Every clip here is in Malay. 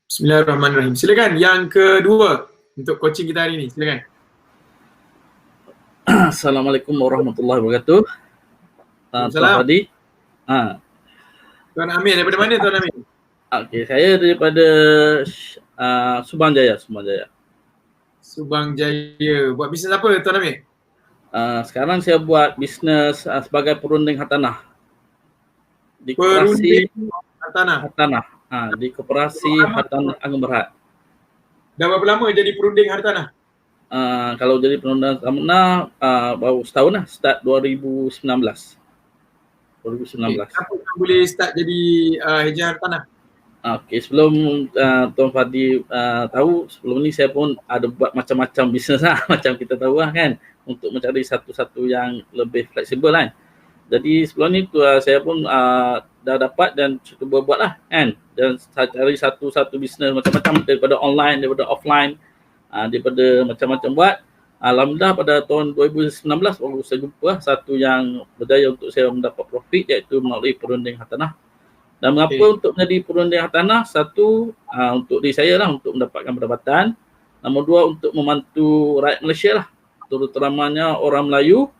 Bismillahirrahmanirrahim. Silakan yang kedua untuk coaching kita hari ini. Silakan. Assalamualaikum warahmatullahi wabarakatuh. Tuan Fadi. Tuan Amir, daripada mana Tuan Amir? Okey, saya daripada Subang Jaya. Subang Jaya. Buat bisnes apa Tuan Amir? Sekarang saya buat bisnes sebagai perunding hartanah. Di Perunding hartanah. Di Koperasi Hartanah Ageng Berhad. Dah berapa lama jadi perunding hartanah? Kalau jadi perunding hartanah baru setahun lah, start 2019. Kenapa boleh start jadi ejen hartanah? Okey, sebelum Tuan Fadi tahu, sebelum ni saya pun ada buat macam-macam bisnes lah, macam kita tahu lah kan, untuk mencari satu-satu yang lebih fleksibel kan. Jadi sebelum ni saya pun dah dapat dan cuba buat lah kan. Dan saya cari satu-satu bisnes macam-macam daripada online, daripada offline, daripada macam-macam buat. Alhamdulillah pada tahun 2019 baru saya jumpa satu yang berjaya untuk saya mendapat profit, iaitu melalui perunding hartanah. Dan mengapa untuk menjadi perunding hartanah? Satu, untuk diri saya lah, untuk mendapatkan pendapatan. Nombor dua, untuk membantu rakyat Malaysia lah, terutamanya orang Melayu,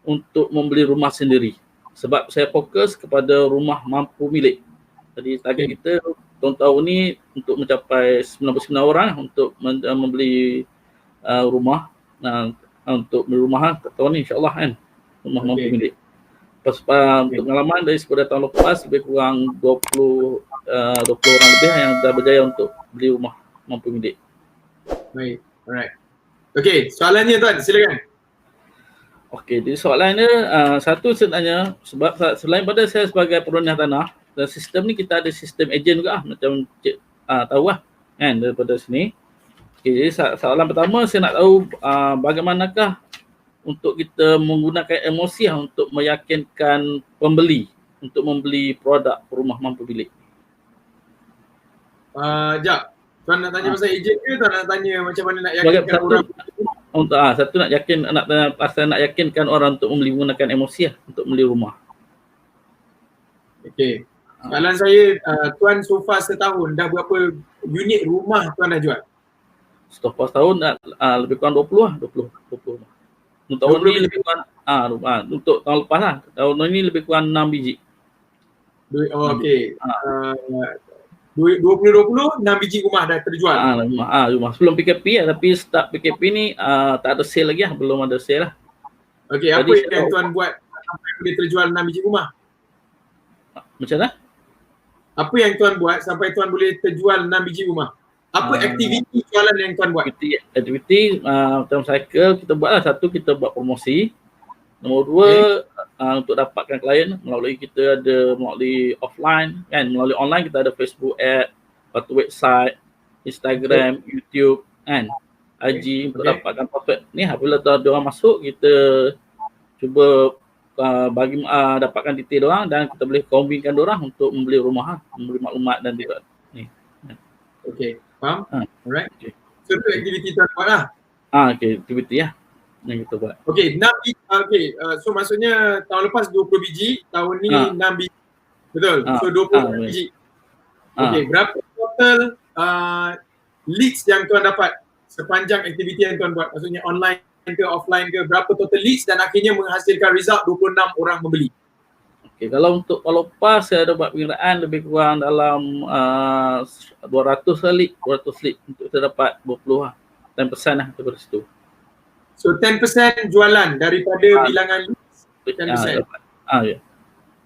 untuk membeli rumah sendiri. Sebab saya fokus kepada rumah mampu milik. Jadi target kita tahun-tahun ni untuk mencapai 99 orang untuk membeli rumah. Untuk beli rumah tahun ni insyaAllah kan, rumah mampu milik. Untuk pengalaman dari 10 tahun lepas, lebih kurang 20 orang lebih yang dah berjaya untuk beli rumah mampu milik. Baik, alright. Okey, soalannya Tuan, silakan. Okey, jadi soalannya satu sebenarnya, sebab selain pada saya sebagai perunding hartanah, dan sistem ni kita ada sistem ejen juga macam cik tahu lah kan daripada sini. Okey, jadi soalan pertama saya nak tahu bagaimanakah untuk kita menggunakan emosi untuk meyakinkan pembeli untuk membeli produk rumah mampu milik. Jap. Tuan nak tanya pasal ejen ke tuan nak tanya macam mana nak yakinkan orang? Untuk satu nak yakinkan orang untuk membeli menggunakan emosi untuk membeli rumah. Okey. Soalan saya, tuan so far setahun dah berapa unit rumah tuan dah jual? Setahun lebih kurang 20 lah, 20. Untuk tahun ni lebih kurang untuk tahun lepas lah. Tahun ni lebih kurang 6 biji. Okey. 2020 6 biji rumah dah terjual. Rumah sebelum PKP tapi start PKP ni tak ada sale lagi lah, belum ada sale lah. Okey, apa yang tuan buat sampai boleh terjual 6 biji rumah? Macam mana? Apa yang tuan buat sampai tuan boleh terjual 6 biji rumah? Apa aktiviti jualan yang tuan buat? Aktiviti macam cycle kita buat lah. Satu, kita buat promosi. Nombor dua, untuk dapatkan klien melalui kita ada melalui offline kan, melalui online kita ada Facebook ad, atau website, Instagram, YouTube kan, IG untuk dapatkan profit. Ni apabila ada orang masuk, kita cuba bagi dapatkan detail orang dan kita boleh convince orang untuk membeli rumah, membeli maklumat dan juga ni. Okey, faham? Alright. So tu aktiviti tuan buat lah. Okey, aktiviti lah yang kita buat. Okey, 6 biji. Okey, so maksudnya tahun lepas 20 biji, tahun ni 6 biji. Betul? So 20 biji. Okey, berapa total leads yang tuan dapat sepanjang aktiviti yang tuan buat? Maksudnya online ke offline ke, berapa total leads dan akhirnya menghasilkan result 26 orang membeli? Okey, kalau untuk tahun lepas saya ada buat pengiraan lebih kurang dalam 200 lead untuk kita dapat 20 lah. 10% lah daripada situ. So 10% jualan daripada bilangan leads, 10%. Ya.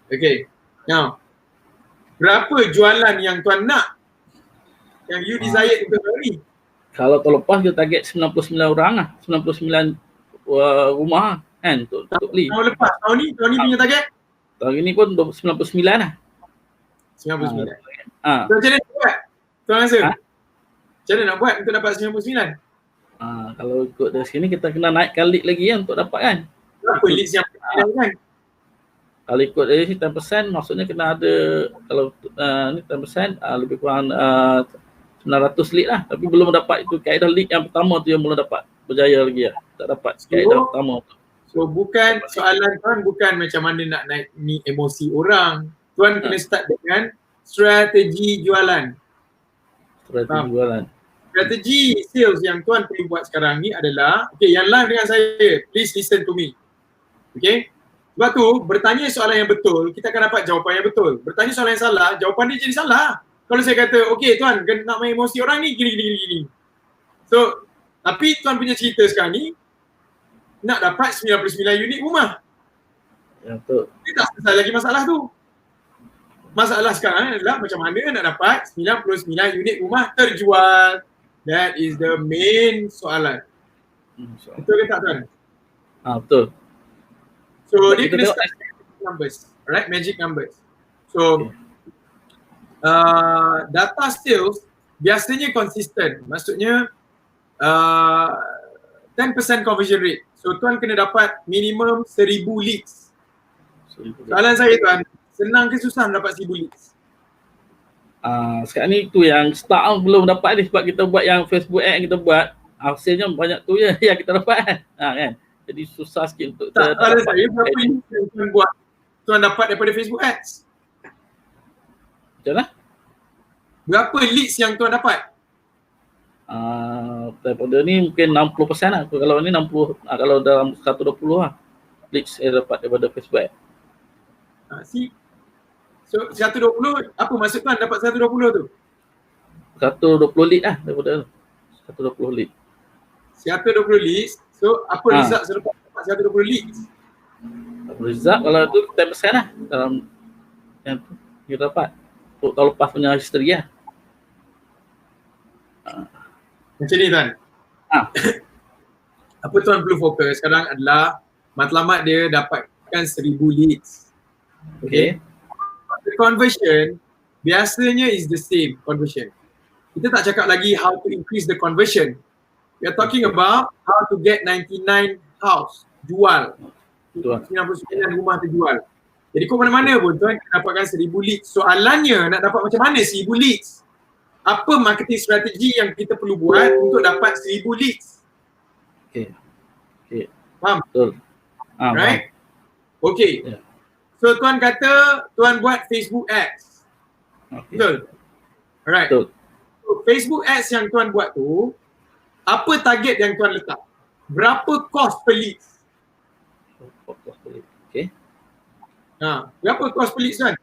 Okay. Now, berapa jualan yang tuan nak? Yang you desired untuk tahun ni? Kalau tahun lepas kita target 99 orang lah. 99 rumah kan untuk beli. Tahun lepas, tahun ni punya target? Tahun ini pun 99 lah. 99. Macam mana nak buat? Tuan rasa? Macam mana nak buat untuk dapat 99? Kalau ikut dari sini kita kena naikkan lead lagi kan untuk dapat kan. Berapa leads yang kan? Kalau ikut dari sini 10% maksudnya kena ada, kalau ni 10% lebih kurang 900 lead lah. Tapi belum dapat itu kaedah lead yang pertama tu yang belum dapat berjaya lagi lah. Tak dapat kaedah pertama tu. So bukan soalan tuan bukan macam mana nak naik ni emosi orang. Tuan kena start dengan strategi jualan. Strategi jualan. Strategi sales yang tuan perlu buat sekarang ni adalah, okay, yang live dengan saya, please listen to me. Okay? Sebab tu, bertanya soalan yang betul, kita akan dapat jawapan yang betul. Bertanya soalan yang salah, jawapan dia jadi salah. Kalau saya kata, okay tuan, nak main emosi orang ni, gini. So, tapi tuan punya cerita sekarang ni, nak dapat 99 unit rumah. Ya, betul. Dia tak selesai lagi masalah tu. Masalah sekarang adalah macam mana nak dapat 99 unit rumah terjual. That is the main soalan. Betul ke tak tuan? Betul. So dia kena start magic numbers. Alright, magic numbers. So data sales biasanya konsisten. Maksudnya 10% conversion rate. So tuan kena dapat minimum 1000 leads. Soalan saya tuan, senang ke susah dapat 1000 leads? Sekarang ni tu yang start belum dapat ni sebab kita buat yang Facebook ad kita buat, hasilnya banyak tu je yang kita dapat kan. Jadi susah sikit untuk soalan saya, berapa leads yang tuan buat tuan dapat daripada Facebook ads? Macam mana? Berapa leads yang tuan dapat? Daripada ni mungkin 60% lah. Kalau ni 60, kalau dalam 120 lah leads saya dapat daripada Facebook ad. So 120, apa maksud tuan dapat 120 tu? 120 lead lah daripada tu. 120 lead. 120 leads. So apa result selepas dapat 120 leads? Result kalau tu 10% lah dalam yang tu kita dapat. Untuk tahun lepas punya history lah. Macam ni tuan. Apa tuan perlu fokus sekarang adalah matlamat dia dapatkan 1000 leads. Okay. The conversion biasanya is the same conversion. Kita tak cakap lagi how to increase the conversion. We are talking about how to get 99 house jual. 99 rumah terjual. Jadi kau mana-mana pun tuan dapatkan 1000 leads. Soalannya nak dapat macam mana 1000 leads? Apa marketing strategi yang kita perlu buat untuk dapat 1000 leads? Okay. Faham? Betul. Right? Okay. Yeah. So tuan kata tuan buat Facebook ads. Okay. Betul? Alright. Betul. So, Facebook ads yang tuan buat tu, apa target yang tuan letak? Berapa cost per leads? Okay. Berapa cost per leads tuan?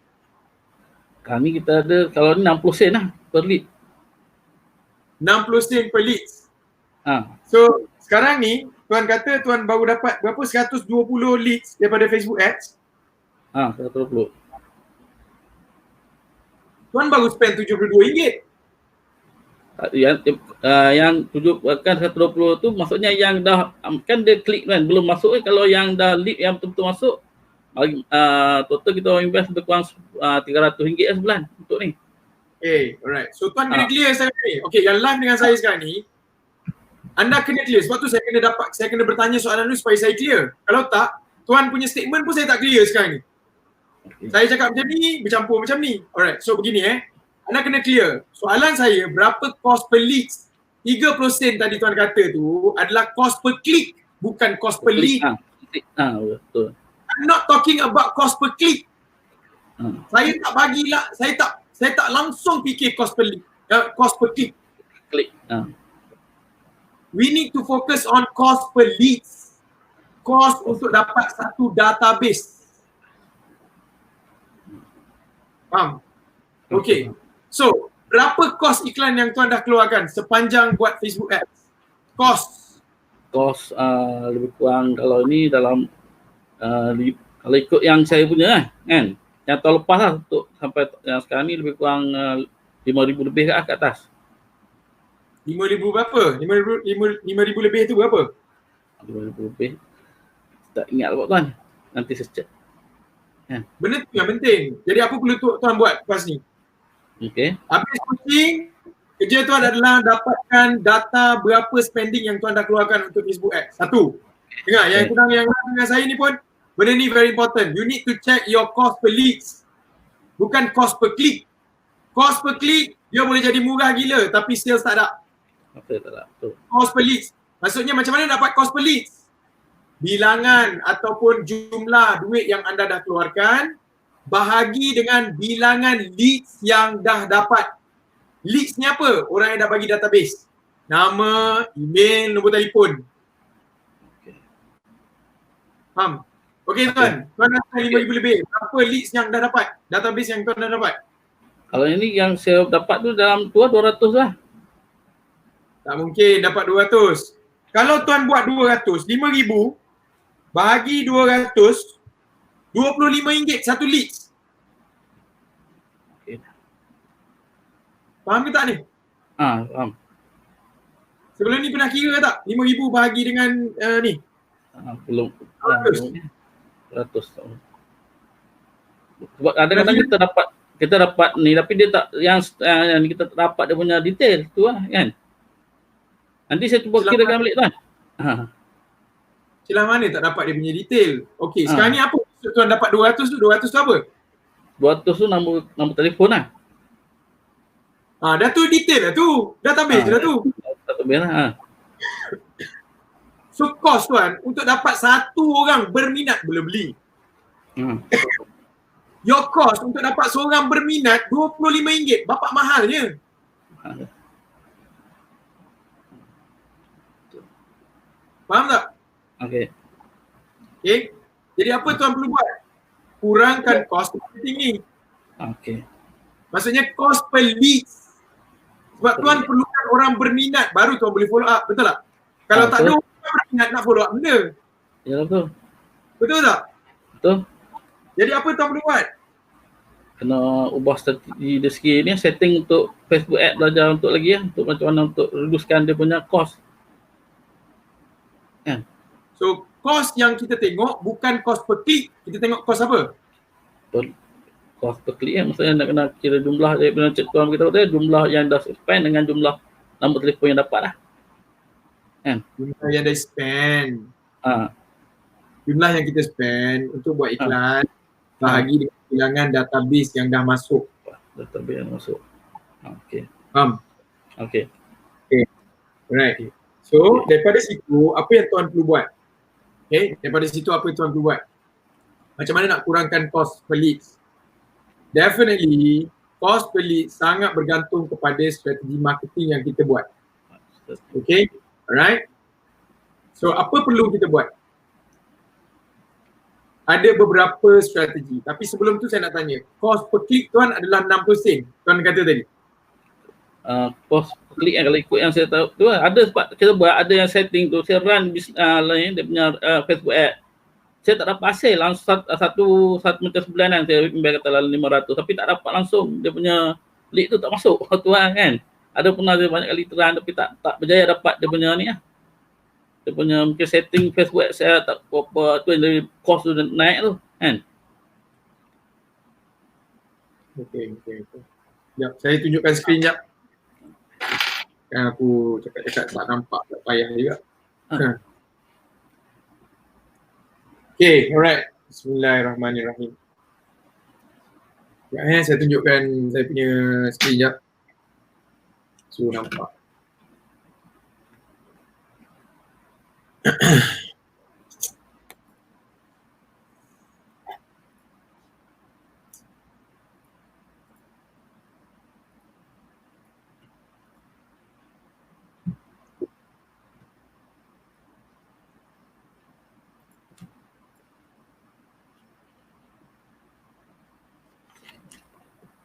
Kami kita ada, kalau ni 60 sen lah per lead. 60 sen per leads. So sekarang ni tuan kata tuan baru dapat berapa? 120 leads daripada Facebook ads. 120. Tuan baru spend RM72. Yang 120 tu maksudnya yang dah kan dia klik kan belum masuk kalau yang dah lead yang betul-betul masuk total kita invest lebih kurang RM300 sebulan untuk ni. Okay, alright. So tuan kena clear sekarang ni. Okay, yang live dengan saya sekarang ni anda kena clear. Sebab tu saya kena bertanya soalan ni supaya saya clear. Kalau tak, tuan punya statement pun saya tak clear sekarang ni. Okay. Saya cakap macam ni, bercampur macam ni. Alright, so begini anda kena clear. Soalan saya, berapa cost per leads? 30 sen tadi tuan kata tu adalah cost per click, bukan cost per lead. Betul. I'm not talking about cost per click. Saya tak bagilah, saya tak langsung fikir cost per lead, cost per click. We need to focus on cost per leads. Cost untuk dapat satu database. Faham? Okay. So, berapa kos iklan yang tuan dah keluarkan sepanjang buat Facebook ads? Kos lebih kurang kalau ni dalam kalau ikut yang saya punya kan. Yang tahun lepas lah untuk sampai yang sekarang ni lebih kurang 5,000 lebih ke atas. 5,000 berapa? 5,000 lebih tu berapa? 5,000 lebih. Tak ingat lah tuan. Nanti saya check. Benda tu yang penting. Jadi apa perlu tuan buat lepas ni? Okay. Habis coaching, kerja tuan adalah dapatkan data berapa spending yang tuan dah keluarkan untuk Facebook ads. Satu. Dengar, yang kurang yang dengan saya ni pun, benda ni very important. You need to check your cost per leads. Bukan cost per click. Cost per click, dia boleh jadi murah gila tapi sales tak ada. Cost per leads. Maksudnya macam mana dapat cost per leads? Bilangan ataupun jumlah duit yang anda dah keluarkan bahagi dengan bilangan leads yang dah dapat. Leads ni apa? Orang yang dah bagi database. Nama, email, nombor telefon. Faham? Okey tuan. Tuan dah 5,000 lebih. Berapa leads yang dah dapat? Database yang tuan dah dapat? Kalau ini yang saya dapat tu dalam 200 lah. Tak mungkin dapat 200. Kalau tuan buat 200, 5,000 bahagi 200, RM25 satu leads. Okay. Faham ke tak ni? Faham. Sebelum ni pernah kira tak? 5,000 bahagi dengan ni? Belum. 100. Sebab kadang-kadang kita dapat ni tapi dia tak yang kita dapat dia punya detail tu lah kan. Nanti saya cuba kirakan balik tuan. Celah mana tak dapat dia punya detail? Okey, sekarang ni apa maksud tuan dapat 200 tu? 200 tu apa? 200 tu nombor telefon lah. Dah tu detail lah tu. Database dah tu. Database lah. So cost tuan untuk dapat satu orang berminat boleh beli. Your cost untuk dapat seorang berminat RM25. Bapak mahalnya. Faham tak? Okey. Jadi apa tuan perlu buat? Kurangkan cost marketing ni. Okey. Maksudnya cost per leads. Sebab tuan perlukan orang berminat baru tuan boleh follow up. Betul tak? Kalau tak ada orang berminat nak follow up benda. Ya betul. Betul tak? Betul. Jadi apa tuan perlu buat? Kena ubah strategi dia sikit ni, setting untuk Facebook ad belajar untuk lagi untuk macam mana untuk reducekan dia punya cost. Kan? So cost yang kita tengok bukan cost per click, kita tengok cost apa? Betul. Cost per click maksudnya nak kena kira jumlah dia punya tuan kita kata jumlah yang dah spend dengan jumlah nombor telefon yang dapat lah. Kan? Jumlah yang dah spend. Jumlah yang kita spend untuk buat iklan bahagi dengan bilangan database yang dah masuk. Database yang masuk. Okey. Faham? Okey. Alright. So daripada situ apa yang tuan perlu buat? Daripada situ apa yang tuan perlu buat? Macam mana nak kurangkan cost per leads? Definitely cost per lead sangat bergantung kepada strategi marketing yang kita buat. Okay? Alright? So apa perlu kita buat? Ada beberapa strategi. Tapi sebelum tu saya nak tanya, cost per click tuan adalah 60 sen. Tuan kata tadi. Cost per click kalau ikut yang saya tahu tu ada sebab kita buat ada yang setting tu saya run lain dia punya Facebook ad. Saya tak dapat hasil langsung satu macam sebulanan saya ambil kata lalu 500 tapi tak dapat langsung dia punya lead tu tak masuk tuan kan. Ada pernah dia banyak kali run tapi tak berjaya dapat dia punya ni lah. Dia punya mungkin setting Facebook saya tak apa tu yang dari cost tu naik tu kan. Okey. Sekejap, saya tunjukkan skrin sekejap. Kan aku cakap tak nampak, tak payah juga. Okay, alright. Bismillahirrahmanirrahim. Saya tunjukkan saya punya skrin sekejap. So nampak.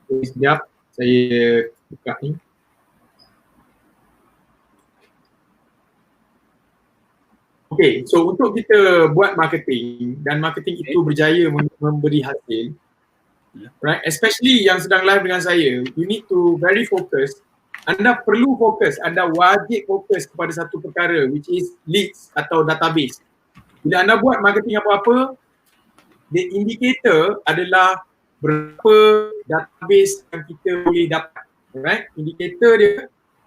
Sekejap, saya buka ni. Okay, so untuk kita buat marketing dan marketing itu berjaya memberi hasil, right? Especially yang sedang live dengan saya, you need to very focus. Anda perlu fokus, anda wajib fokus kepada satu perkara which is leads atau database. Bila anda buat marketing apa-apa, the indicator adalah berapa database yang kita boleh dapat, right? Indikator dia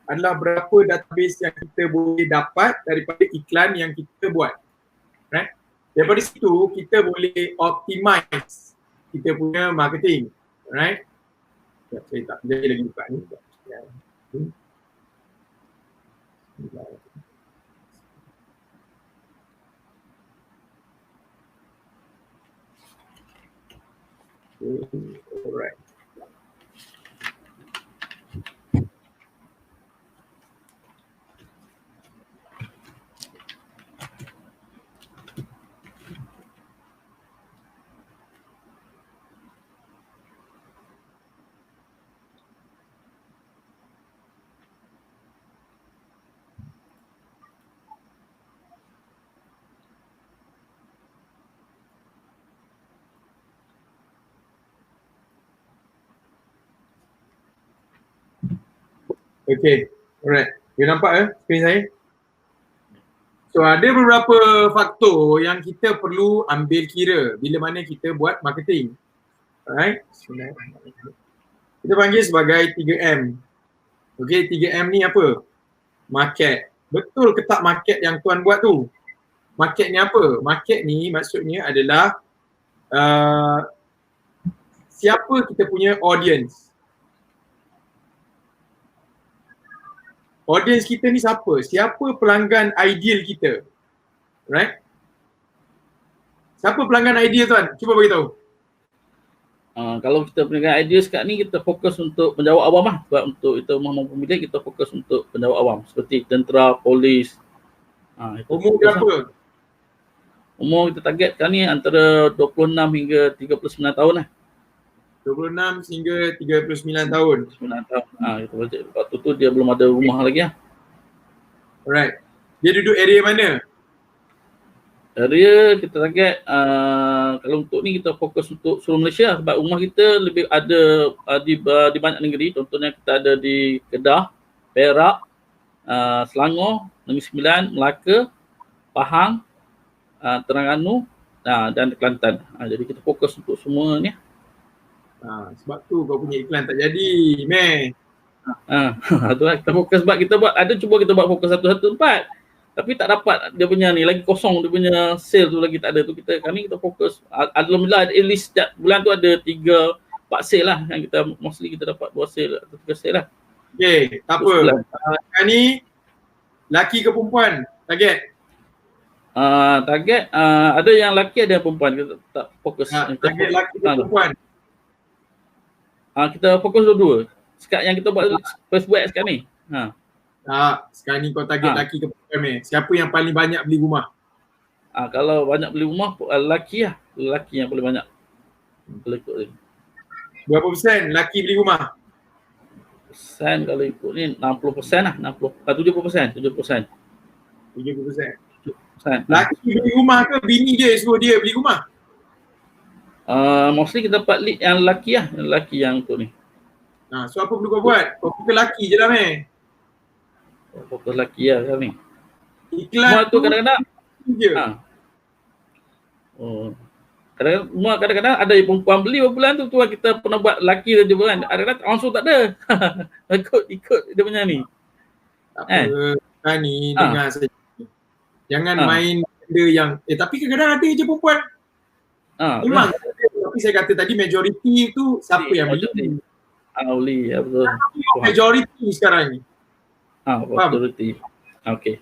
adalah berapa database yang kita boleh dapat daripada iklan yang kita buat, right? Daripada situ kita boleh optimize kita punya marketing, right? Saya tak jadi lagi buka ni. Alright. Okay, alright. Dia nampak skrin saya? So ada beberapa faktor yang kita perlu ambil kira bila mana kita buat marketing. Alright. Kita panggil sebagai 3M. Okay, 3M ni apa? Market. Betul ke tak market yang tuan buat tu? Market ni apa? Market ni maksudnya adalah siapa kita punya audience. Audience kita ni siapa? Siapa pelanggan ideal kita? Right? Siapa pelanggan ideal tuan? Cuba bagi tahu. Kalau kita pelanggan ideal sekarang ni kita fokus untuk penjawat awam lah. Sebab untuk itu mahu pemilik kita fokus untuk penjawat awam seperti tentera, polis. Umur berapa? Umur kita target sekarang ni antara 26 hingga 39 tahun lah. 26 hingga 39 tahun. 9 tahun. Kita baca. Waktu tu dia belum ada rumah lagi lah. Alright. Dia duduk area mana? Area kita target kalau untuk ni kita fokus untuk seluruh Malaysia sebab rumah kita lebih ada di banyak negeri. Contohnya kita ada di Kedah, Perak, Selangor, Negeri Sembilan, Melaka, Pahang, Terengganu dan Kelantan. Jadi kita fokus untuk semua ni. Sebab tu kau punya iklan tak jadi, meh. Itulah kita fokus sebab kita cuba kita buat fokus satu-satu tempat. Tapi tak dapat dia punya ni lagi kosong, dia punya sale tu lagi tak ada tu. Kami kita fokus alhamdulillah at least setiap bulan tu ada 3-4 sale lah yang kita mostly kita dapat 2 sale atau 3 sale lah. Okay, tak apa. Sekarang ni laki ke perempuan target? Target ada yang laki ada yang perempuan, kita tak fokus. Target laki ke perempuan? Kita fokus dua-dua. Sekarang yang kita buat first buat sekarang ni. Sekarang ni kau target laki ke perempuan siapa yang paling banyak beli rumah? Kalau banyak beli rumah lelaki lah. Lelaki yang paling banyak. Berapa persen lelaki beli rumah? Persen kalau ikut ni 60% lah. 70%. 70%. Lelaki beli rumah ke bini dia suruh dia beli rumah? Mostly kita dapat lead yang lelaki lah. Lelaki yang untuk ni. So apa perlu kau buat? Kau fokus lelaki je lah meh. Fokus lelaki lah sekarang ni. Iklan tu kadang-kadang kadang-kadang ada yang perempuan beli berapa bulan tu kita pernah buat lelaki saja kan. Kadang-kadang langsung tak ada. ikut dia punya ni. Tak apa. Ni dengar saja. Jangan main benda yang tapi kadang-kadang ada je perempuan. Memang tapi saya kata tadi majoriti tu siapa yang beli? Beli ya betul. Majoriti sekarang ni. Majoriti. Okey.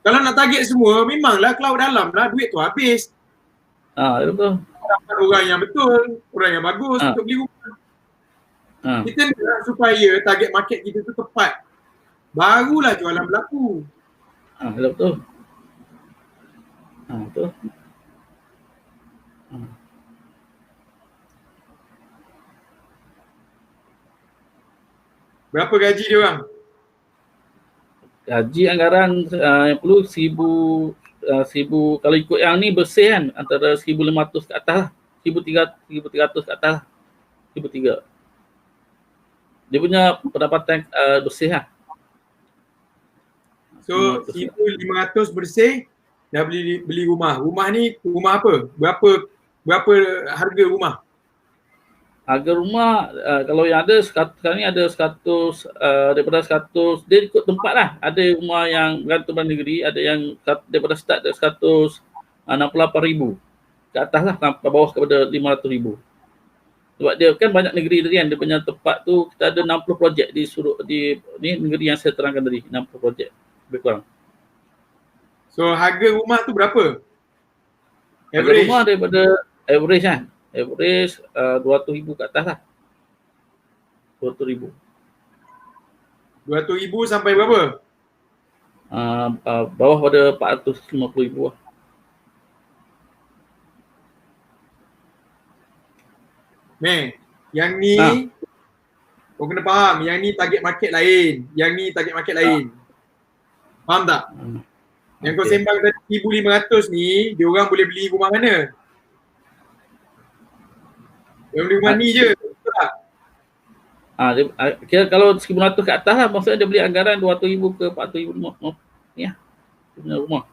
Kalau nak target semua memanglah cloud dalam lah duit tu habis. Betul. Dapat orang yang betul, orang yang bagus untuk beli rumah. Kita nak supaya target market kita tu tepat. Barulah jualan berlaku. Betul. Betul. Berapa gaji dia orang? Gaji anggaran yang perlu 1000 kalau ikut yang ni bersih kan antara 1500 ke atas lah. 1300 ke atas lah. 1300. Dia punya pendapatan bersih lah. So 1500 bersih dah beli rumah. Rumah ni rumah apa? Berapa harga rumah? Harga rumah kalau yang ada sekarang ni ada 100 daripada 100 dia ikut tempat lah. Ada rumah yang bergantung pada negeri, ada yang daripada start dari 168,000 ke atas lah sampai bawah kepada 500,000. Sebab dia kan banyak negeri tadi kan, dia punya tempat tu kita ada 60 projek di negeri yang saya terangkan tadi, 60 projek lebih kurang. So harga rumah tu berapa? Harga rumah daripada average kan. Average 200,000 ke atas lah. 200,000. 200,000 sampai berapa? Bawah pada 450,000 lah. Yang ni kau kena faham, yang ni target market lain, yang ni target market lain. Faham tak? Yang kau sembang tadi 1,500 ni, dia orang boleh beli rumah mana? Yang beli rumah ni je, betul tak? Kira kalau 1,100 ke atas lah, maksudnya dia beli anggaran 200,000 ke 400,000 rumah. Ya, punya rumah.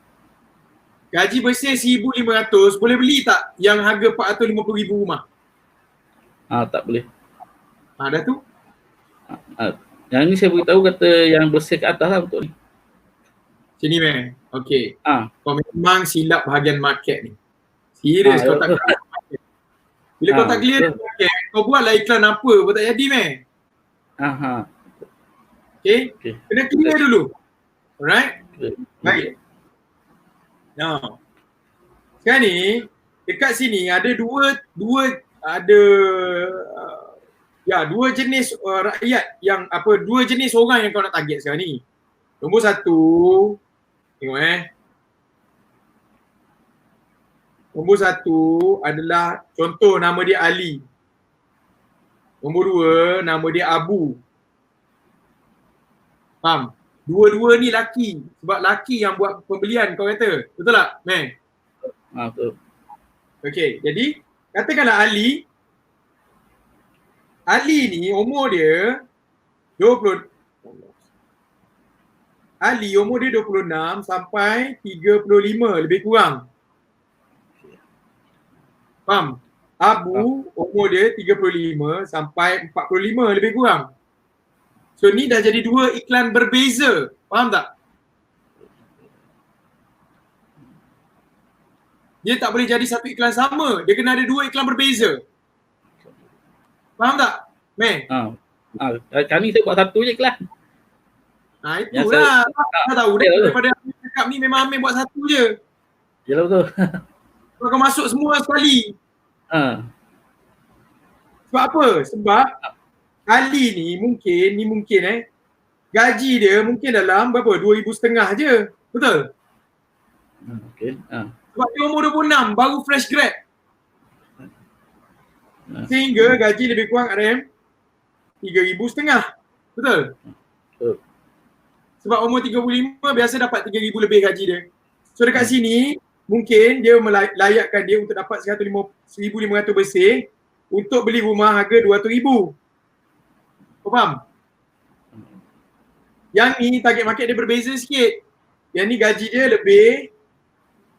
Gaji bersih 1,500, boleh beli tak yang harga 450,000 rumah? Tak boleh. Dah tu. Yang ni saya beritahu kata yang bersih ke atas lah untuk ni. Sini meh. Okey. Kau memang silap bahagian market ni. Serius kau tak clear market. Bila kau tak clear market, kau buatlah iklan apa pun tak jadi meh. Okay? Kena clear dulu. Alright? Baik. Now, sekarang ni dekat sini ada dua jenis rakyat yang dua jenis orang yang kau nak target sekarang ni. Nombor satu, tengok nombor satu adalah contoh nama dia Ali. Nombor dua nama dia Abu. Faham? Dua-dua ni laki. Sebab laki yang buat pembelian kau kata. Betul tak, Meng? Betul. Okey, jadi katakanlah Ali ni umur dia 26 sampai 35 lebih kurang. Faham? Abu umur dia 35 sampai 45 lebih kurang. So ni dah jadi dua iklan berbeza. Faham tak? Dia tak boleh jadi satu iklan sama. Dia kena ada dua iklan berbeza. Faham tak, Meng? Kami saya buat satu je iklan. Itulah. Saya tahu daripada Amir cakap ni memang Amir buat satu je. Yalah betul. Kau masuk semua sekali. Sebab apa? Sebab Ali ni mungkin gaji dia mungkin dalam berapa? 2,500 je. Betul? Okey. Sebab dia umur 26, baru fresh grad. Sehingga gaji lebih kurang RM 3,500. Betul? Betul. Sebab umur 35 biasa dapat 3,000 lebih gaji dia. So dekat sini mungkin dia melayakkan dia untuk dapat 1,500 bersih untuk beli rumah harga 200,000. Kau faham? Yang ni target market dia berbeza sikit. Yang ni gaji dia lebih,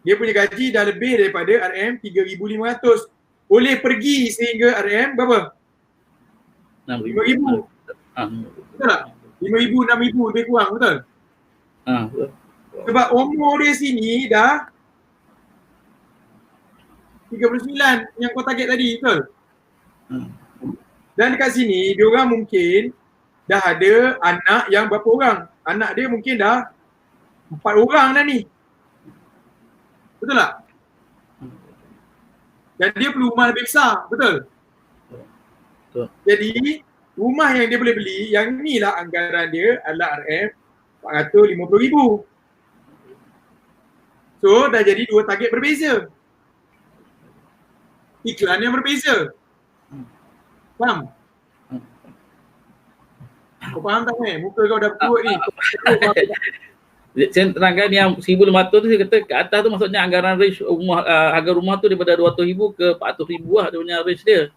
dia punya gaji dah lebih daripada RM3,500. Boleh pergi sehingga RM berapa? 5,000. Betul tak? 5,000, 6,000 lebih kurang, betul? Betul. Sebab umur dia sini dah 39 yang kau target tadi, betul? Dan dekat sini, diorang mungkin dah ada anak yang berapa orang? Anak dia mungkin dah 4 orang dah ni. Betul tak? Dan dia perlu rumah lebih besar, betul? Betul. Jadi, rumah yang dia boleh beli, yang ni lah anggaran dia adalah RM450,000. So, dah jadi dua target berbeza. Iklan yang berbeza. Faham? Kau faham tak, Muka kau dah perut ni. Saya terangkan yang 1,500 tu, saya kata ke atas tu maksudnya anggaran range rumah, harga rumah tu daripada 200,000 ke 400,000 lah dia punya range dia.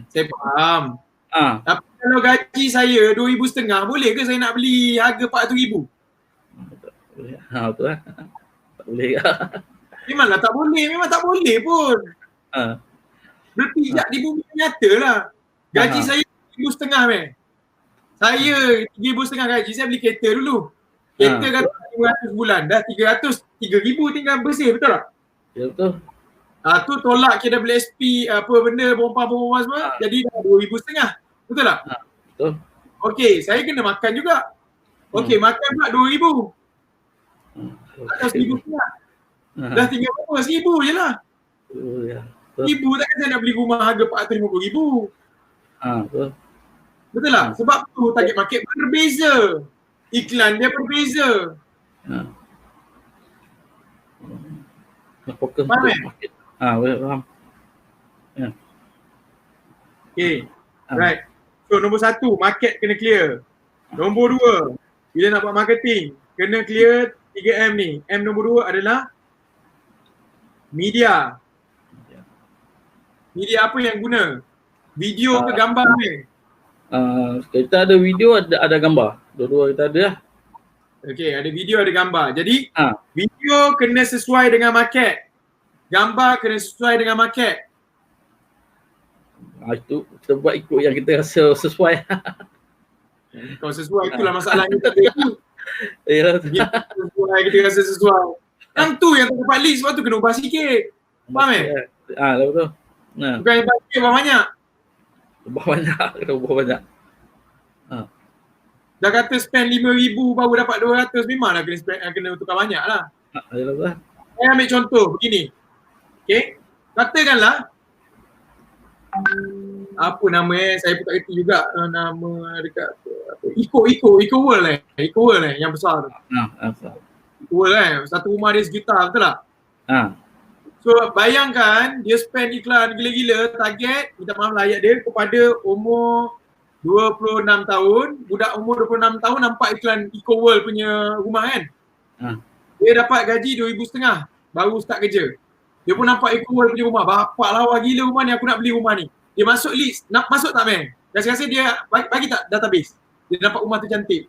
Saya faham. Tapi kalau gaji saya 2,500, boleh ke saya nak beli harga 400,000? Betul lah. Tak boleh ke? Memanglah tak boleh. Memang tak boleh pun. Berpijak di bumi nyata lah. Gaji saya 3,500, Saya 3,500 gaji, saya beli kereta dulu. Kereta kata 500 bulan, dah 300, 3,000 tinggal bersih, betul tak? Ya betul. Tu tolak kira WSP apa benda bomba semua, jadi dah 2,500. Betul tak? Betul. Okey, saya kena makan juga. Okey, makan pula 2,000. Atau 1,500. Dah tinggal berapa? 1,000 je lah. 1,000 takkan saya nak beli rumah harga 450,000. Betul. Betul tak? Sebab tu target market berbeza. Iklan dia berbeza. Fokus untuk market. Faham. Okay. Right. So nombor satu, market kena clear. Nombor dua, bila nak buat marketing, kena clear 3M ni. M nombor dua adalah media. Media apa yang guna? Video ke gambar ni? Kita ada video, ada gambar. Dua-dua kita ada lah. Okey, ada video, ada gambar. Jadi video kena sesuai dengan market. Gambar kena sesuai dengan market. Itu kita buat ikut yang kita rasa sesuai. Kalau sesuai itulah masalahnya tak ada tu. Yalah. Sesuai, kita rasa sesuai. Yang tu yang tak dapat list, sebab tu kena ubah sikit. Faham Betul. Bukan yang banyak, ubah banyak. Ubah banyak, kena ubah banyak. Dah kata spend 5,000 baru dapat 200, memanglah kena tukar banyak lah. Yalah. Saya ambil contoh begini. Okay, katakanlah apa nama saya pun tak kerti juga nama dekat Eco World yang besar tu. Eco World satu rumah dia sejuta, betul tak? So bayangkan dia spend iklan gila-gila, target, minta maaf lah ayat dia, kepada umur 26 tahun, budak umur 26 tahun nampak iklan Eco World punya rumah kan. Dia dapat gaji 2,500 baru start kerja. Dia pun nampak Eco World punya rumah, bapak lawa gila rumah ni, aku nak beli rumah ni. Dia masuk list, nak masuk tak meh? Rasa-rasa dia bagi tak database. Dia dapat rumah tu cantik.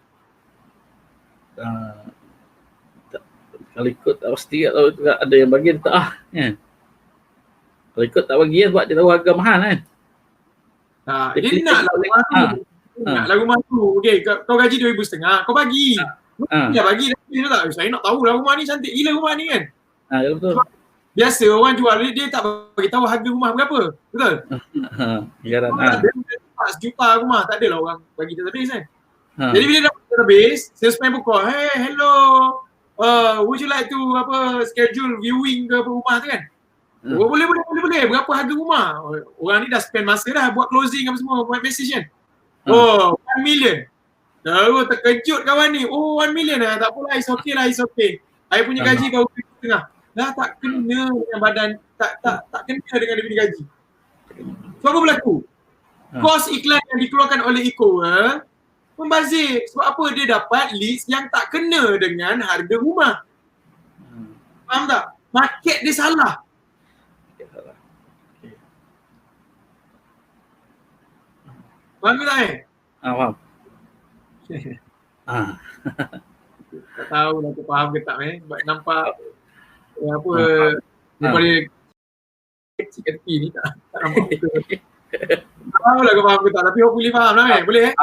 Kalau ikut tak pasti tak ada yang bagi dia tak kan. Kalau ikut tak bagi sebab dia tahu harga mahal kan. Dia nak lah rumah tu. Nak lah rumah tu. Okay, kau gaji 2,500, kau bagi. Dia bagi dia tak. Saya nak tahu lah rumah ni cantik gila rumah ni kan. Ya betul. Biasa orang jual dia tak bagi tahu harga rumah berapa. Betul? Garan. Dia sejuta rumah, tak adalah orang bagi database kan. Jadi bila dapat database, salesman pun call, hey, hello. Would you like to schedule viewing ke rumah tu kan? Boleh. Berapa harga rumah? Orang ni dah spend masa dah buat closing apa semua, buat message kan. 1 million. Terus terkejut kawan ni. 1 million lah. Tak apalah, it's okay. I punya gaji baru 2,500. Dah tak kena dengan badan, tak kena dengan dia punya gaji. So apa berlaku? Kos iklan yang dikeluarkan oleh Eco World membazir. Sebab apa? Dia dapat list yang tak kena dengan harga rumah. Faham tak? Market dia salah. Faham ke tak faham. Tak tahu lah aku faham ke tak sebab nampak daripada kecil kat tepi ni tak nampak betul. Tahu lah kau faham ke tak, tapi hopefully faham lah boleh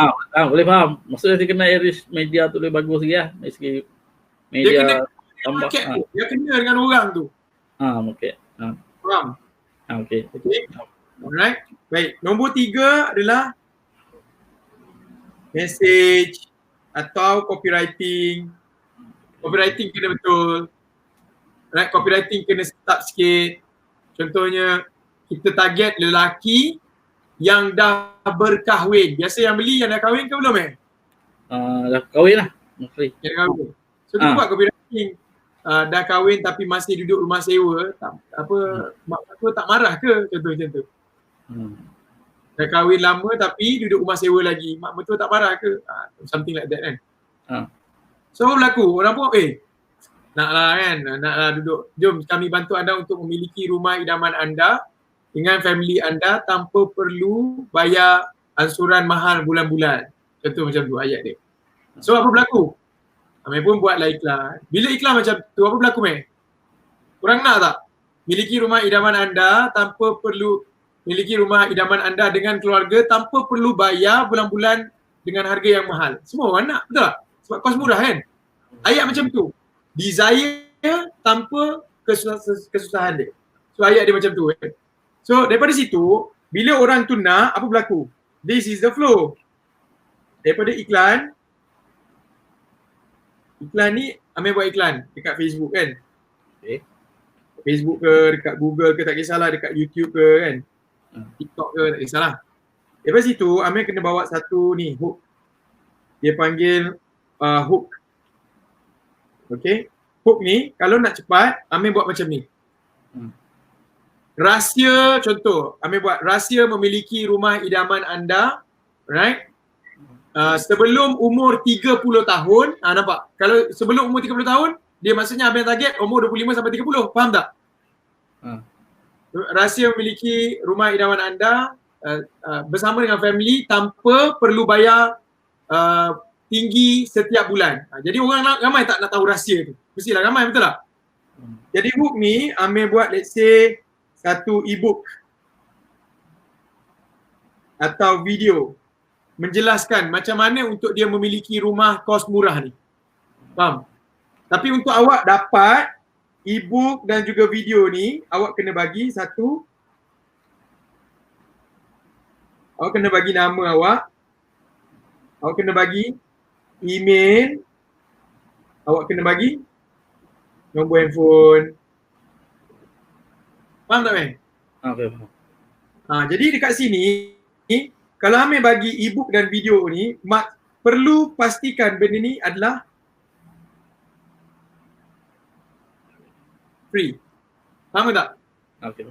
boleh faham. Maksudnya dia kena areas media tu lebih bagus lagi lah. Dari segi media dia kena tambah. Dia kena dengan orang tu. Okay. Faham? Okay. Alright. Baik. Nombor 3 adalah message atau copywriting. Copywriting kena betul. Right, copywriting kena start sikit. Contohnya, kita target lelaki yang dah berkahwin. Biasa yang beli yang dah kahwin ke belum Dah kahwin lah. Dah kahwin. So kita buat copywriting. Dah kahwin tapi masih duduk rumah sewa, mak mertua tak marah ke? Contoh macam tu. Dah kahwin lama tapi duduk rumah sewa lagi, mak mertua tak marah ke? Something like that kan. So apa berlaku? Orang pun naklah duduk. Jom kami bantu anda untuk memiliki rumah idaman anda dengan family anda tanpa perlu bayar ansuran mahal bulan-bulan. Contoh macam tu ayat dia. So apa berlaku? Kami pun buatlah iklan. Bila iklan macam tu, apa berlaku Korang nak tak? Miliki rumah idaman anda tanpa perlu miliki rumah idaman anda dengan keluarga tanpa perlu bayar bulan-bulan dengan harga yang mahal. Semua orang nak, betul tak? Sebab kos murah kan? Ayat macam tu. Desire tanpa kesusahan dia. So ayat dia macam tu So daripada situ, bila orang tu nak, apa berlaku? This is the flow. Daripada iklan ni, Amir buat iklan dekat Facebook kan. Facebook ke, dekat Google ke, tak kisahlah, dekat YouTube ke kan. TikTok ke, tak kisahlah. Daripada situ, Amir kena bawa satu ni, hook. Dia panggil hook. Okay. Hook ni, kalau nak cepat, Amir buat macam ni. Rahsia, contoh, Amir buat rahsia memiliki rumah idaman anda, right? Sebelum umur 30 tahun, nampak? Kalau sebelum umur 30 tahun, dia maksudnya Amir target umur 25 sampai 30, faham tak? Rahsia memiliki rumah idaman anda bersama dengan family tanpa perlu bayar tinggi setiap bulan. Jadi orang ramai tak nak tahu rahsia tu. Mestilah ramai, betul tak? Jadi book ni Amir buat let's say satu e-book atau video menjelaskan macam mana untuk dia memiliki rumah kos murah ni. Faham? Tapi untuk awak dapat e-book dan juga video ni, awak kena bagi satu, awak kena bagi nama awak kena bagi email, awak kena bagi nombor handphone. Faham tak, Man? Okay, faham. Jadi dekat sini, kalau Amir bagi e-book dan video ni, perlu pastikan benda ni adalah free. Faham tak? Okay.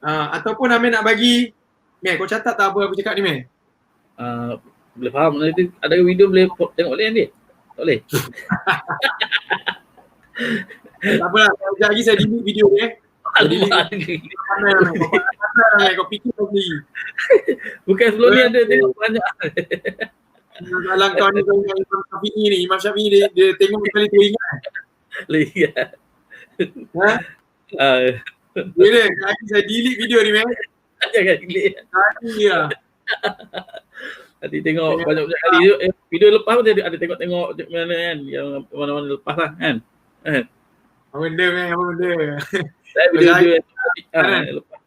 Ataupun Amir nak bagi, Mel, kau catat tak apa aku cakap ni, Mel? Boleh faham. Nanti ada video boleh tengok boleh nanti? Tak boleh? Tak apalah, sekejap lagi saya delete video ni. Kau fikir kau sendiri. Bukan sebelum ni ada tengok banyak. Dalam kau ni dengan Imam Syafi'i ni, Imam Syafi'i dia tengok sekali tu ingat. Lihat. Dia lagi saya delete video ni, Mel. Jangan delete. Ya. Nanti tengok banyak-banyak kali. Video lepas pun ada tengok-tengok mana kan, yang mana-mana lepas lah kan. Apa benda, Mel? Apa benda? Video lepas.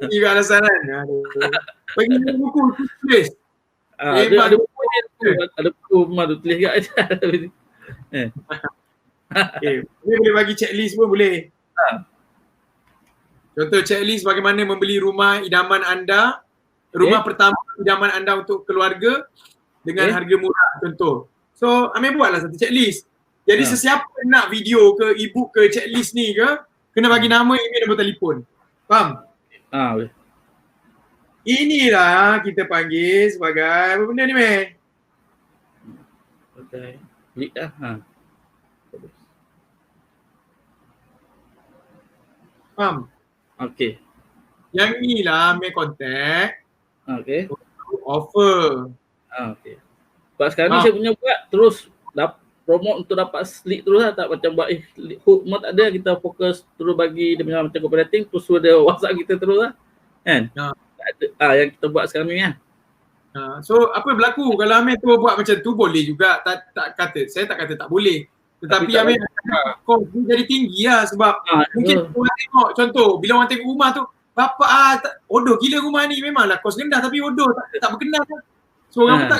Ini ke alasan kan? Bagi buku tulis. Ada buku ni, ada buku rumah tu tulis kat aja. Boleh bagi checklist pun boleh. Contoh checklist bagaimana membeli rumah idaman anda, rumah pertama idaman anda untuk keluarga dengan harga murah contoh. So Amir buatlah satu checklist. Jadi sesiapa nak video ke e-book ke checklist ni ke, kena bagi nama, email, nombor telefon. Faham? Boleh. Inilah kita panggil sebagai apa benda ni, Mel? Okay. Klik dah. Faham? Okay. Yang inilah Mel contact. Okay. Offer. Okay. Sebab sekarang ni saya punya buat terus promote untuk dapat sleep terus lah, tak macam buat hook semua tak ada, kita fokus terus bagi dia punya macam copywriting, terus ada WhatsApp kita terus lah kan. Yang kita buat sekarang ni lah. So apa berlaku kalau Amir tu buat macam tu boleh juga, saya tak kata tak boleh, tetapi Amir kau jadi tinggi lah sebab mungkin orang tengok contoh bila orang tengok rumah tu, bapa bodoh gila rumah ni, memanglah kos rendah tapi bodoh tak berkenal kan. So orang pun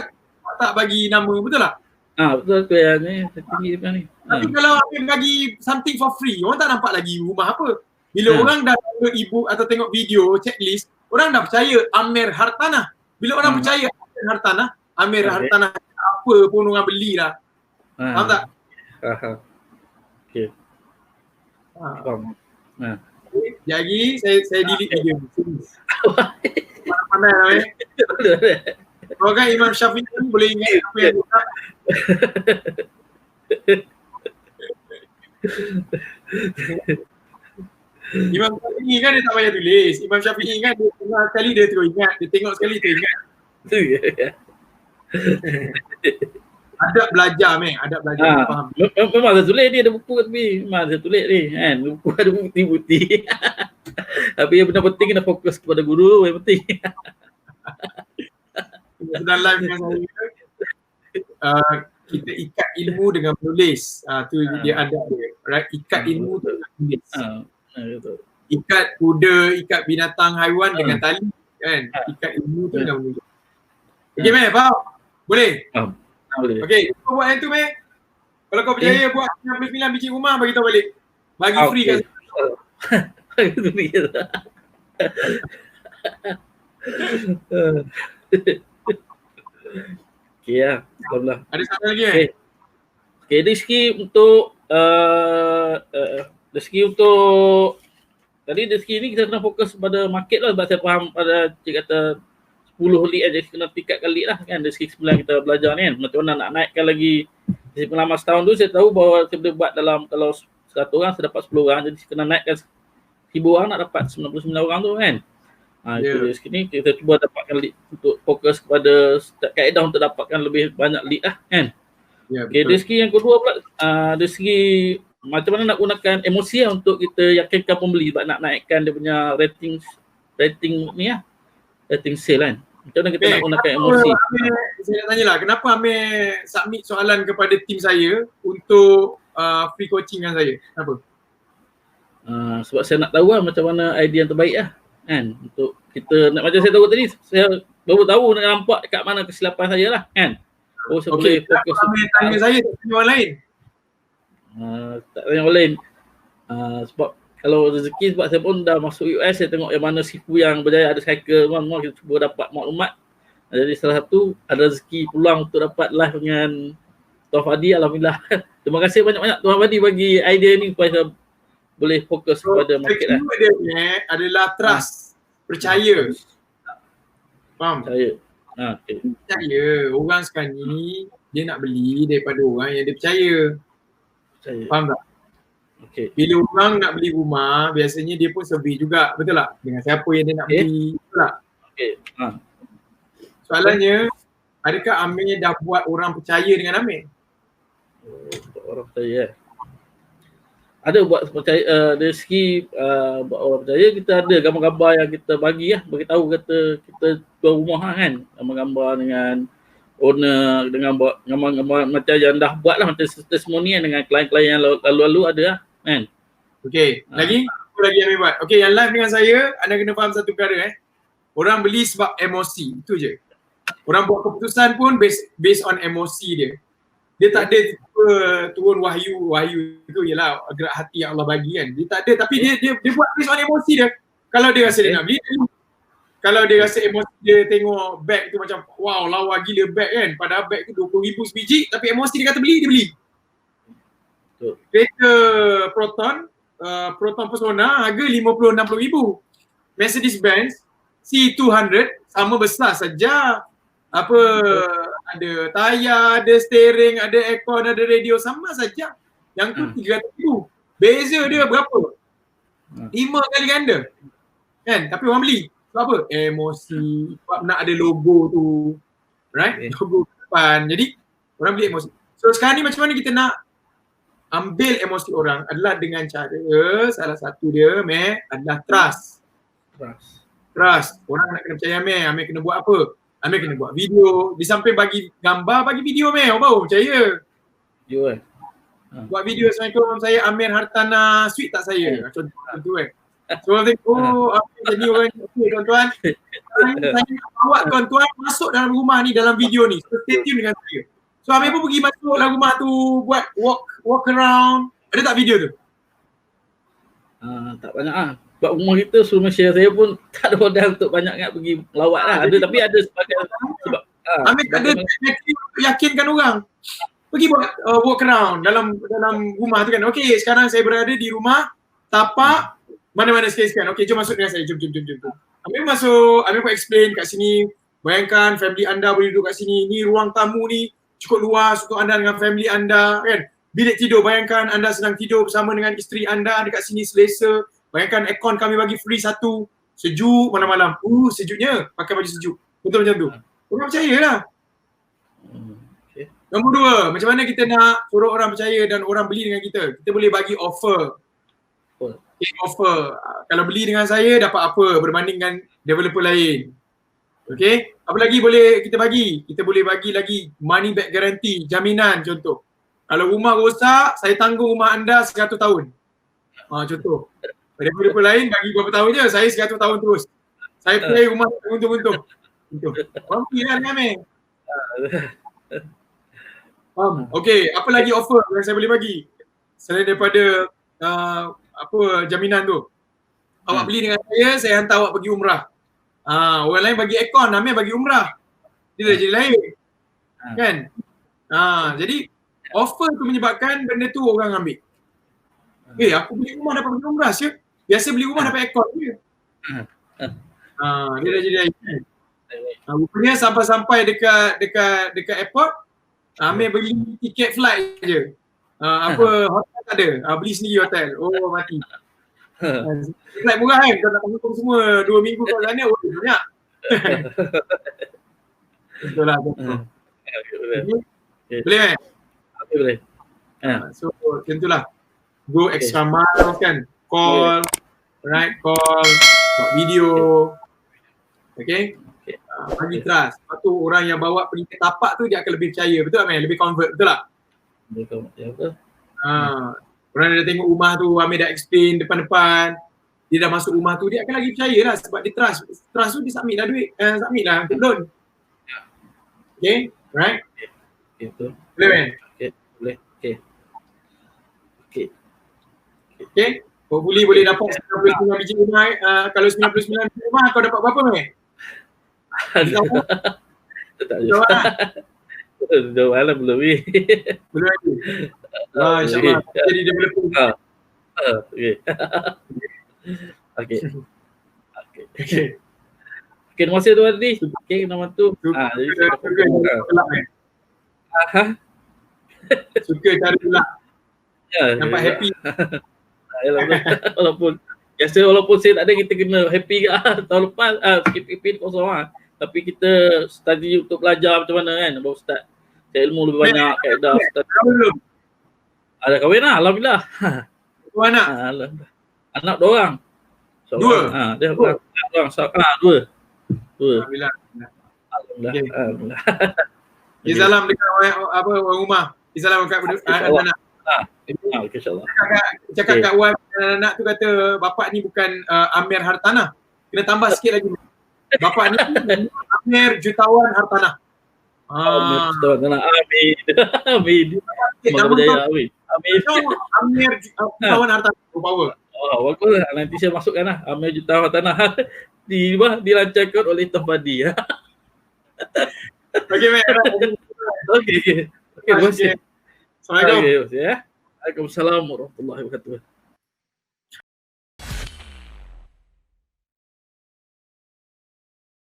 tak bagi nama, betul tak? Betul tu yang ni tinggi depan ni. Tapi kalau Amir bagi something for free, orang tak nampak lagi rumah apa. Bila orang dah tengok e-book atau tengok video checklist, orang dah percaya Amir Hartanah. Bila orang percaya Amir Hartanah, Hartanah apa pun orang belilah. Faham tak? Okey. Faham. Jadi saya delete video. Pandai lah, Kau kan Imam Syafi'i boleh ingat apa yang dia tak. Imam Syafi'i kan dia tak payah tulis. Imam Syafi'i kan dia tengok sekali dia terus ingat. Dia tengok sekali dia ingat. Adab belajar, adab belajar. Faham? Memang saya tulis ni, ada buku tapi memang saya tulis ni kan. Buku ada bukti-bukti. Tapi yang benda penting kena fokus kepada guru yang penting. Sedang live dengan saya, kita ikat ilmu dengan menulis. Tu dia ada dia. Right? Ikat ilmu tu dengan menulis. Ikat kuda, ikat binatang haiwan dengan tali kan. Ikat ilmu tu dengan menulis. Okey, Mel, faham? Boleh? Boleh. Okey, kau buat yang tu, Mel. Kalau kau percaya buat 99 biji rumah, bagi tahu balik. Bagi free kat Itu dia. Okey lah, alhamdulillah. Ada satu lagi Okey, rezeki untuk tadi rezeki ni kita kena fokus pada market lah, sebab saya faham pada cik kata 10 lead aja kena tingkatkan lead lah kan. Rezeki 9 kita belajar ni kan, macam mana nak naikkan lagi. Dari pengalaman setahun tu saya tahu bahawa saya boleh buat dalam, kalau 100 orang saya dapat 10 orang, jadi saya kena naikkan 1000 orang nak dapat 99 orang tu kan. Itu dari sini kita cuba dapatkan lead untuk fokus kepada kaedah untuk dapatkan lebih banyak lead lah kan. Okay, dari segi yang kedua pula, dari segi macam mana nak gunakan emosi lah untuk kita yakinkan pembeli sebab nak naikkan dia punya rating ni lah, rating sale kan. Macam mana kita nak gunakan emosi? Saya nak tanyalah, kenapa Amir submit soalan kepada tim saya untuk free coaching dengan saya? Kenapa? Sebab saya nak tahu lah macam mana idea yang terbaik lah kan, untuk kita nak, macam saya tahu tadi, saya baru tahu nak nampak kat mana kesilapan saya lah kan. Saya boleh fokus. Tanya saya, tak tanya orang lain. Tak tanya orang lain. Sebab kalau rezeki, sebab saya pun dah masuk US, saya tengok yang mana sifu yang berjaya ada cycle, semua kita cuba dapat maklumat. Jadi salah satu ada rezeki peluang untuk dapat live dengan Tuan Fadi. Alhamdulillah. Terima kasih banyak-banyak Tuan Fadi bagi idea ni supaya saya boleh fokus kepada market lah. Dia adalah trust, percaya. Faham? Percaya. Okay. Percaya. Orang sekarang ni dia nak beli daripada orang yang dia percaya. Faham tak? Okay. Bila orang nak beli rumah, biasanya dia pun survey juga, betul tak? Dengan siapa yang dia nak beli, betul tak? Okay. Soalannya, adakah Amir dah buat orang percaya dengan Amir? Orang percaya. Ada buat percaya, dari segi buat orang percaya, kita ada gambar-gambar yang kita bagi lah, bagi tahu kata kita jual rumah kan, gambar-gambar dengan owner, dengan buat gambar-gambar macam yang dah buat lah, macam testimoni dengan klien-klien yang lalu-lalu ada lah kan. Okay, apa lagi Amir buat? Okay, yang live dengan saya, anda kena faham satu perkara orang beli sebab emosi, itu je. Orang buat keputusan pun based on emosi dia. Dia tak ada turun wahyu itu ialah gerak hati yang Allah bagi kan. Dia tak ada, tapi dia buat based on emosi dia. Kalau dia rasa dia nak beli, kalau dia rasa emosi dia tengok bag tu macam wow lawa gila bag kan, padahal bag tu 20,000 sebiji, tapi emosi dia kata beli, dia beli. Kereta Proton Persona harga 50-60,000. Mercedes-Benz C200 sama besar saja. Ada tayar, ada steering, ada aircon, ada radio, sama saja. Yang tu 300,000. Beza dia berapa? 5 kali ganda. Kan? Tapi orang beli. Sebab apa? Emosi. Sebab nak ada logo tu. Right? Logo depan. Jadi orang beli emosi. So sekarang ni macam mana kita nak ambil emosi orang adalah dengan cara, salah satu dia adalah trust. Orang nak kena percaya Amir kena buat apa? Amir kena buat video, di samping bagi gambar, bagi video orang baru percaya. Buat video, Assalamualaikum, saya Amir Hartana, sweet tak saya? Contoh kan. So orang tengok, Amir jadi orang okay tuan-tuan. Saya bawa tuan-tuan masuk dalam rumah ni, dalam video ni. So stay tune dengan saya. So Amir pun pergi masuk dalam rumah tu, buat walk around. Ada tak video tu? Tak banyak lah. Sebab rumah kita suruh Malaysia, saya pun tak ada modal untuk banyak nak pergi lawat lah. Ada, tapi ada sebagai sebab Amir tak ada yakinkan orang. Pergi buat walk around dalam rumah tu kan. Okay, sekarang saya berada di rumah tapak mana-mana sekian-sekian. Okay, jom masuk dengan saya. Jom. Amir masuk, Amir pun explain kat sini. Bayangkan family anda boleh duduk kat sini. Ni ruang tamu ni cukup luas untuk anda dengan family anda kan. Bilik tidur, bayangkan anda sedang tidur bersama dengan isteri anda dekat sini selesa. Bayangkan aircon kami bagi free satu. Sejuk malam-malam. Sejuknya. Pakai baju sejuk. Betul macam tu. Orang percayalah. Nombor 2, macam mana kita nak suruh orang percaya dan orang beli dengan kita? Kita boleh bagi offer. Offer. Kalau beli dengan saya dapat apa berbanding dengan developer lain. Okay. Apa lagi boleh kita bagi? Kita boleh bagi lagi money back guarantee. Jaminan contoh. Kalau rumah rosak, saya tanggung rumah anda 100 tahun. Contoh. Developer lain bagi berapa tahun je, saya 100 tahun terus. Saya play rumah untung-untung. Orang beli lah dengan Amir. Okay, apa lagi offer yang saya boleh bagi? Selain daripada jaminan tu. Awak beli dengan saya hantar awak pergi umrah. Orang lain bagi aircon, Amir bagi umrah. Dia dah jadi lain. Kan? Jadi offer tu menyebabkan benda tu orang ambil. Aku beli rumah dapat pergi umrah siap. Biasa beli rumah dapat aircon je. Dia dah jadi lain. Rupanya sampai dekat airport, Amir beli tiket flight je. Hotel tak ada. Beli sendiri hotel. Mati. Flight murah kan, kau nak tanggung semua 2 minggu kat sana, banyak. Betul lah, betul. Boleh kan? Boleh. So macam tu lah. Go extra miles kan. Call, right, call, buat video. Okay? Bagi trust. Lepas tu orang yang bawa peringkat tapak tu dia akan lebih percaya. Betul tak, man? Lebih convert. Betul tak? Betul. Orang dah tengok rumah tu, Amir dah explain depan-depan. Dia dah masuk rumah tu, dia akan lagi percaya lah sebab dia trust. Trust tu dia submit lah duit. Submit lah untuk loan. Okay? Right? Betul. Boleh, man? Boleh. Okay? Hopefully boleh dapat 99 biji rumah. Kalau 99 biji rumah, kau dapat berapa, man? Tak ada. Dah malam belum ni. Belum lagi. InsyaAllah. Jadi dia boleh pun. Okay. Terima kasih Tuan Adi. Okay, nama tu. Suka cara gelak. Nampak happy. Walaupun saya tak ada, kita kena happy ke tahun lepas skip kosong lah. Tapi kita study untuk belajar macam mana kan, baru start cari ilmu lebih banyak, kaedah. Ada kahwin lah, alhamdulillah. Dua anak? Anak 2 orang. Dua? Dia orang. Dua. Alhamdulillah. Alhamdulillah. Salam dekat orang rumah. Salam dekat anak-anak. InsyaAllah. Cakap kat Wan anak tu kata bapak ni bukan Amir Hartanah. Kena tambah sikit lagi. Bapak ni Amir Jutawan Hartanah. Amir Jutawan Hartanah. Amin. Semoga berjaya. Amin. Amir Jutawan Hartanah. Power. Bagus lah. Nanti saya masukkan lah. Amir Jutawan Hartanah. Dilancarkan oleh Tuan Fadi. Okay, man. Okay. Terima kasih. Assalamualaikum. Waalaikumsalam warahmatullahi wabarakatuh.